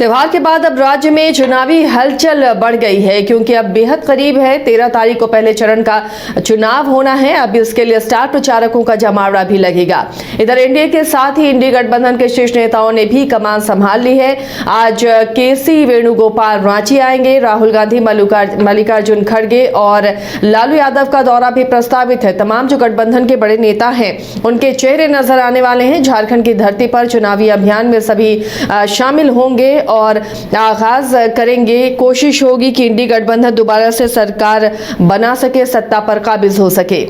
त्योहार के बाद अब राज्य में चुनावी हलचल बढ़ गई है, क्योंकि अब बेहद करीब है 13 तारीख को पहले चरण का चुनाव होना है। अब इसके लिए स्टार प्रचारकों का जमावड़ा भी लगेगा। इधर एनडीए के साथ ही इंडी गठबंधन के शीर्ष नेताओं ने भी कमान संभाल ली है। आज केसी वेणुगोपाल रांची आएंगे। राहुल गांधी, मल्लिकार्जुन खड़गे और लालू यादव का दौरा भी प्रस्तावित है। तमाम जो गठबंधन के बड़े नेता हैं उनके चेहरे नजर आने वाले हैं। झारखंड की धरती पर चुनावी अभियान में सभी शामिल होंगे और आगाज करेंगे। कोशिश होगी कि इंडी गठबंधन दोबारा से सरकार बना सके, सत्ता पर काबिज हो सके।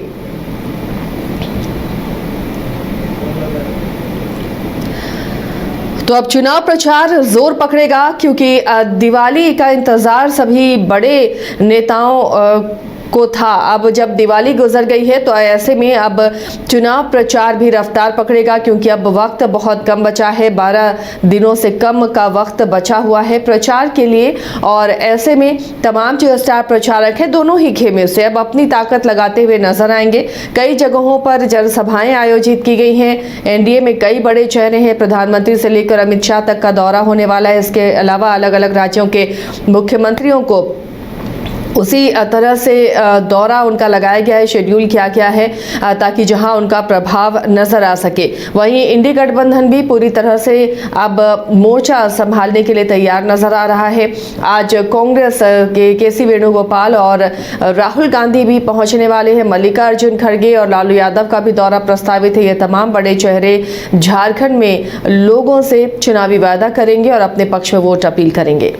तो अब चुनाव प्रचार जोर पकड़ेगा, क्योंकि दिवाली का इंतजार सभी बड़े नेताओं को था। अब जब दिवाली गुजर गई है तो ऐसे में अब चुनाव प्रचार भी रफ्तार पकड़ेगा, क्योंकि अब वक्त बहुत कम बचा है। 12 दिनों से कम का वक्त बचा हुआ है प्रचार के लिए। और ऐसे में तमाम जो स्टार प्रचारक हैं दोनों ही खेमे से अब अपनी ताकत लगाते हुए नजर आएंगे। कई जगहों पर जनसभाएं आयोजित की गई हैं। एनडीए में कई बड़े चेहरे हैं। प्रधानमंत्री से लेकर अमित शाह तक का दौरा होने वाला है। इसके अलावा अलग अलग राज्यों के मुख्यमंत्रियों को उसी तरह से दौरा उनका लगाया गया है, शेड्यूल किया गया है, ताकि जहां उनका प्रभाव नजर आ सके। वहीं इंडी गठबंधन भी पूरी तरह से अब मोर्चा संभालने के लिए तैयार नजर आ रहा है। आज कांग्रेस के केसी वेणुगोपाल और राहुल गांधी भी पहुंचने वाले हैं। मल्लिकार्जुन खड़गे और लालू यादव का भी दौरा प्रस्तावित है। ये तमाम बड़े चेहरे झारखंड में लोगों से चुनावी वादा करेंगे और अपने पक्ष में वोट अपील करेंगे।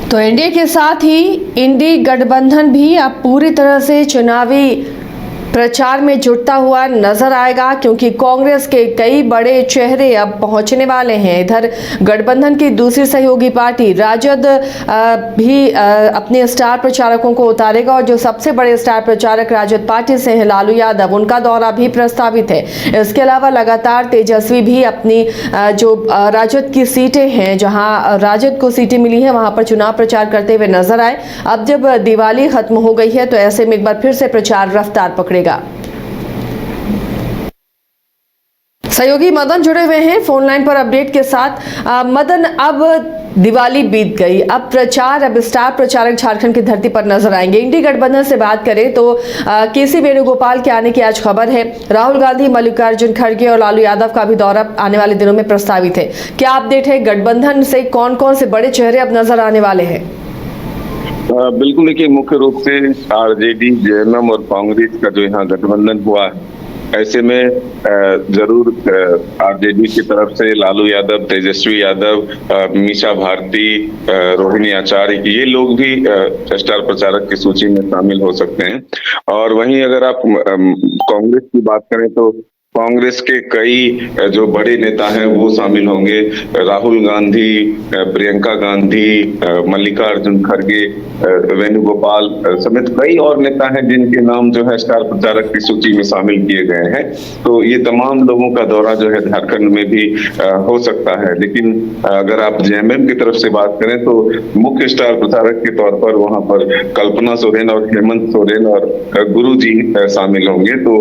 तो एनडीए के साथ ही इंडी गठबंधन भी अब पूरी तरह से चुनावी प्रचार में जुटता हुआ नजर आएगा, क्योंकि कांग्रेस के कई बड़े चेहरे अब पहुंचने वाले हैं। इधर गठबंधन की दूसरी सहयोगी पार्टी राजद भी अपने स्टार प्रचारकों को उतारेगा। और जो सबसे बड़े स्टार प्रचारक राजद पार्टी से हैं लालू यादव, उनका दौरा भी प्रस्तावित है। इसके अलावा लगातार तेजस्वी भी अपनी जो राजद की सीटें हैं, जहां राजद को सीटें मिली हैं, वहां पर चुनाव प्रचार करते हुए नजर आए। अब जब दिवाली खत्म हो गई है तो ऐसे में एक बार फिर से प्रचार रफ्तार पकड़ेगा। सहयोगी मदन जुड़े हुए हैं फोन लाइन पर अपडेट के साथ। मदन, अब दिवाली बीत गई, अब प्रचार, अब स्टार प्रचारक झारखंड की धरती पर नजर आएंगे। इंडी गठबंधन से बात करें तो केसी वेणुगोपाल के आने की आज खबर है। राहुल गांधी, मल्लिकार्जुन खड़गे और लालू यादव का भी दौरा आने वाले दिनों में प्रस्तावित है। क्या अपडेट है? गठबंधन से कौन कौन से बड़े चेहरे अब नजर आने वाले हैं? बिल्कुल, देखिए, मुख्य रूप से आरजेडी, जेएमएम और कांग्रेस का जो यहाँ गठबंधन हुआ है, ऐसे में जरूर आरजेडी की तरफ से लालू यादव, तेजस्वी यादव, मीसा भारती, रोहिणी आचार्य, ये लोग भी स्टार प्रचारक की सूची में शामिल हो सकते हैं। और वहीं अगर आप कांग्रेस की बात करें तो कांग्रेस के कई जो बड़े नेता हैं वो शामिल होंगे। राहुल गांधी, प्रियंका गांधी, मल्लिकार्जुन खड़गे, वेणुगोपाल समेत कई और नेता हैं जिनके नाम जो है स्टार प्रचारक की सूची में शामिल किए गए हैं। तो ये तमाम लोगों का दौरा जो है झारखंड में भी हो सकता है। लेकिन अगर आप जेएमएम की तरफ से बात करें तो मुख्य स्टार प्रचारक के तौर पर वहां पर कल्पना सोरेन और हेमंत सोरेन और गुरु जी शामिल होंगे। तो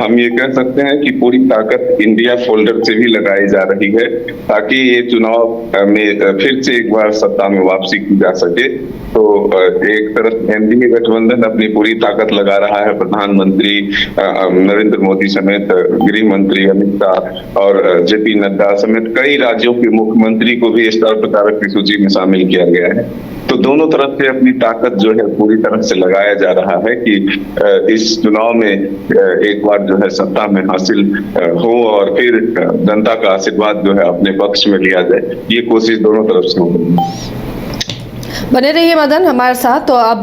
हम ये कह सकते हैं कि पूरी ताकत इंडिया फोल्डर से भी लगाई जा रही है, ताकि ये चुनाव में फिर से एक बार सत्ता में वापसी की जा सके। तो एक तरफ एनडीए गठबंधन अपनी पूरी ताकत लगा रहा है। प्रधानमंत्री नरेंद्र मोदी समेत गृह मंत्री अमित शाह और जेपी नड्डा समेत कई राज्यों के मुख्यमंत्री को भी स्टार प्रचारक की सूची में शामिल किया गया है। तो दोनों तरफ से अपनी ताकत जो है पूरी तरह से लगाया जा रहा है कि इस चुनाव में एक बार जो है सत्ता में हासिल हो और फिर जनता का आशीर्वाद जो है अपने पक्ष में लिया जाए। ये कोशिश दोनों तरफ से होगी। बने रहिए मदन हमारे साथ। तो अब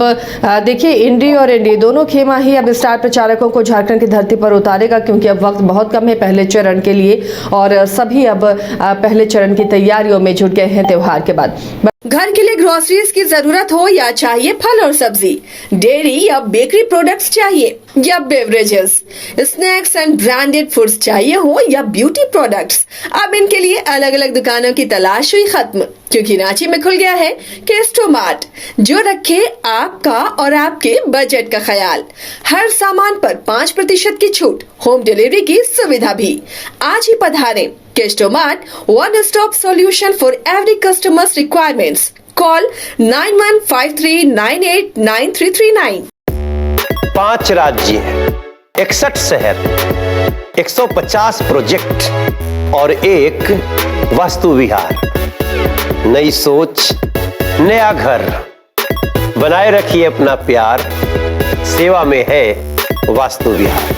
देखिए, इंडी और एनडी दोनों खेमा ही अब स्टार प्रचारकों को झारखंड की धरती पर उतारेगा, क्योंकि अब वक्त बहुत कम है पहले चरण के लिए और सभी अब पहले चरण की तैयारियों में जुट गए हैं त्योहार के बाद। घर के लिए ग्रोसरीज की जरूरत हो या चाहिए फल और सब्जी, डेयरी या बेकरी प्रोडक्ट्स चाहिए या beverages, snacks and branded foods चाहिए हो या ब्यूटी प्रोडक्ट्स, अब इनके लिए अलग अलग दुकानों की तलाश हुई खत्म, क्योंकि रांची में खुल गया है केस्टो मार्ट, जो रखे आपका और आपके बजट का ख्याल। हर सामान पर 5% की छूट, होम डिलीवरी की सुविधा भी। आज ही पधारें Kesto Mart, one stop solution for every customers requirements. Call 9153989339। 5 राज्य, 61 शहर, 150 प्रोजेक्ट और एक वास्तु विहार। नई सोच, नया घर, बनाए रखिए अपना प्यार, सेवा में है वास्तु विहार।